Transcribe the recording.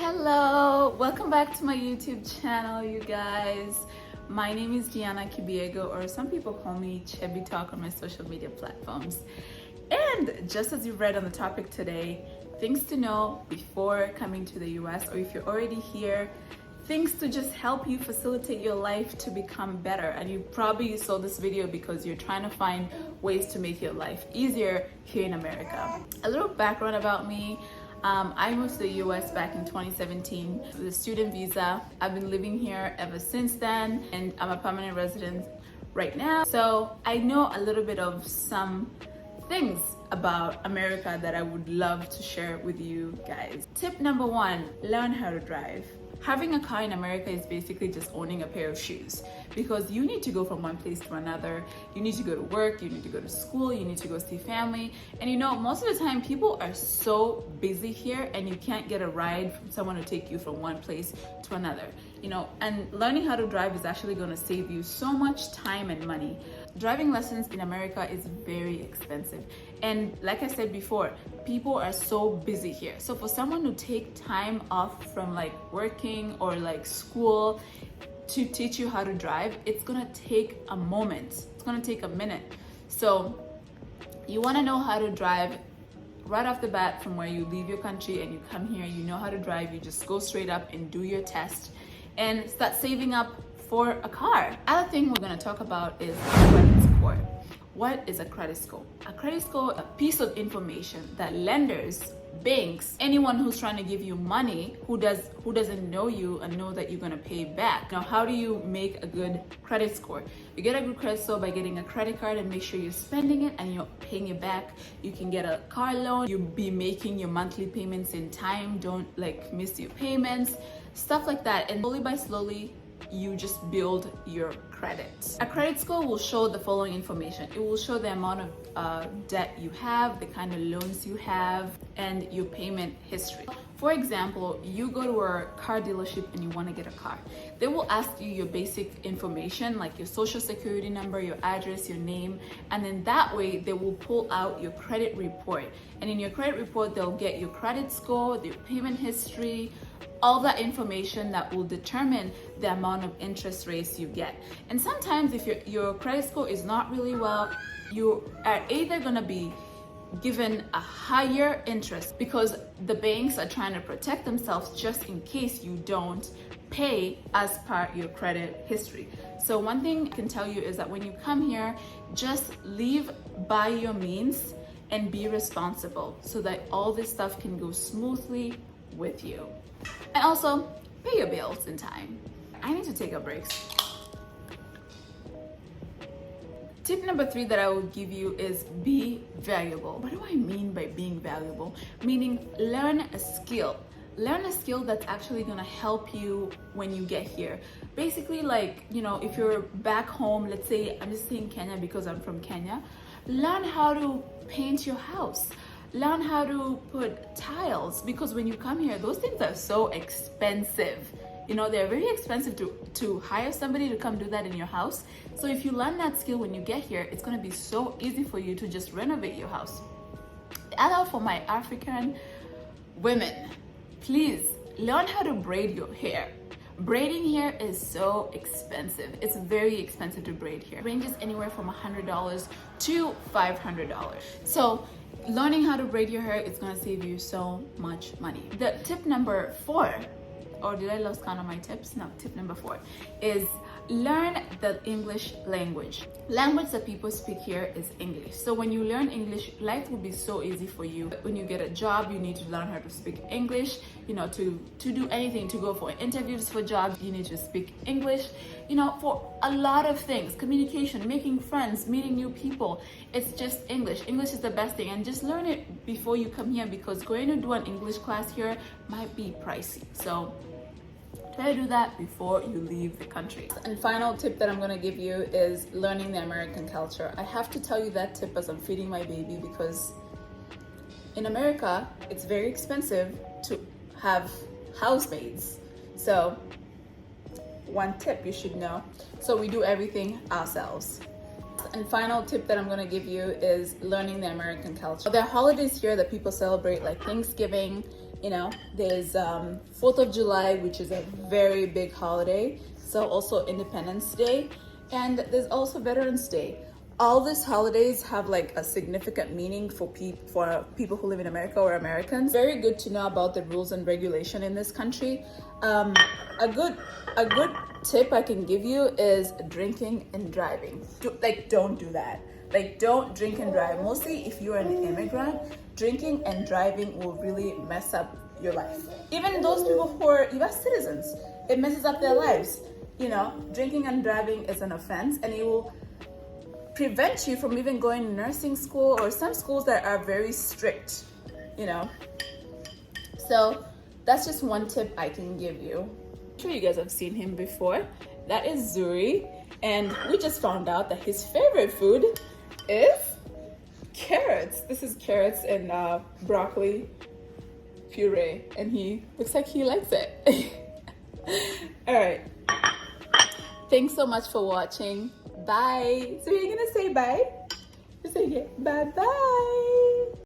Hello, welcome back to my YouTube channel, you guys. My name is Diana Kibiego, or some people call me Chebby Talk on my social media platforms. And just as you've read on the topic today, things to know before coming to the US, or if you're already here, things to just help you facilitate your life to become better. And you probably saw this video because you're trying to find ways to make your life easier here in America. A little background about me. I moved to the US back in 2017 with a student visa. I've been living here ever since then, and I'm a permanent resident right now. So I know a little bit of some things about America that I would love to share with you guys. Tip number one, learn how to drive. Having a car in America is basically just owning a pair of shoes, because you need to go from one place to another. You need to go to work, you need to go to school, you need to go see family. And you know, most of the time people are so busy here and you can't get a ride from someone to take you from one place to another. You know, and learning how to drive is actually going to save you so much time and money. Driving lessons in America is very expensive. And like I said before, people are so busy here. So for someone to take time off from like working or like school to teach you how to drive, it's gonna take a moment. It's gonna take a minute. So you wanna know how to drive right off the bat from where you leave your country and you come here, you know how to drive, you just go straight up and do your test and start saving up for a car. Other thing we're gonna talk about is credit score. What is a credit score? A credit score is a piece of information that lenders, banks, anyone who's trying to give you money who doesn't know you and know that you're gonna pay back. Now, how do you make a good credit score? You get a good credit score by getting a credit card and make sure you're spending it and you're paying it back. You can get a car loan. You'll be making your monthly payments in time. Don't like miss your payments, stuff like that. And slowly by slowly, you just build your credit. A credit score will show the following information. It will show the amount of debt you have, the kind of loans you have, and your payment history. For example, you go to a car dealership and you want to get a car. They will ask you your basic information like your social security number, your address, your name, and then that way they will pull out your credit report. And in your credit report, they'll get your credit score, your payment history, all that information that will determine the amount of interest rates you get. And sometimes if your credit score is not really well, you are either gonna be given a higher interest because the banks are trying to protect themselves just in case you don't pay as per your credit history. So one thing I can tell you is that when you come here, just live by your means and be responsible so that all this stuff can go smoothly with you. And also, pay your bills in time. I need to take a break. Tip number 3 that I will give you is be valuable. What do I mean by being valuable? Meaning learn a skill. Learn a skill that's actually gonna help you when you get here. Basically, like, you know, if you're back home, let's say, I'm just saying Kenya because I'm from Kenya, learn how to paint your house. Learn how to put tiles, because when you come here, those things are so expensive. You know, they're very expensive to hire somebody to come do that in your house. So if you learn that skill when you get here, it's gonna be so easy for you to just renovate your house. The other, for my African women, please learn how to braid your hair. Braiding here is so expensive. It's very expensive to braid here. It ranges anywhere from $100 to $500. So learning how to braid your hair is gonna save you so much money. The tip number 4, or did I lose count on my tips? No, tip number 4 is learn the English language. Language that people speak here is English. So when you learn English, life will be so easy for you. When you get a job, you need to learn how to speak English. You know, to do anything, to go for interviews for jobs, you need to speak English. You know, for a lot of things, communication, making friends, meeting new people, it's just English. English is the best thing, and just learn it before you come here, because going to do an English class here might be pricey. So try to do that before you leave the country. And final tip that I'm gonna give you is learning the American culture. I have to tell you that tip as I'm feeding my baby, because in America, it's very expensive to have housemaids. So one tip you should know. So we do everything ourselves. And final tip that I'm gonna give you is learning the American culture. There are holidays here that people celebrate, like Thanksgiving, You know, there's 4th of July, which is a very big holiday. So also Independence Day, and there's also Veterans Day. All these holidays have like a significant meaning for people who live in America or Americans. Very good to know about the rules and regulation in this country. A good tip I can give you is drinking and driving. Don't do that. Like, don't drink and drive. Mostly if you're an immigrant, drinking and driving will really mess up your life. Even those people who are US citizens, it messes up their lives. You know, drinking and driving is an offense, and it will prevent you from even going to nursing school or some schools that are very strict, you know. So that's just one tip I can give you. I'm sure you guys have seen him before. That is Zuri, and we just found out that his favorite food is carrots. This is carrots and broccoli puree, and he looks like he likes it. All right. Thanks so much for watching. Bye. So you're gonna say bye? Just say yeah. Bye bye.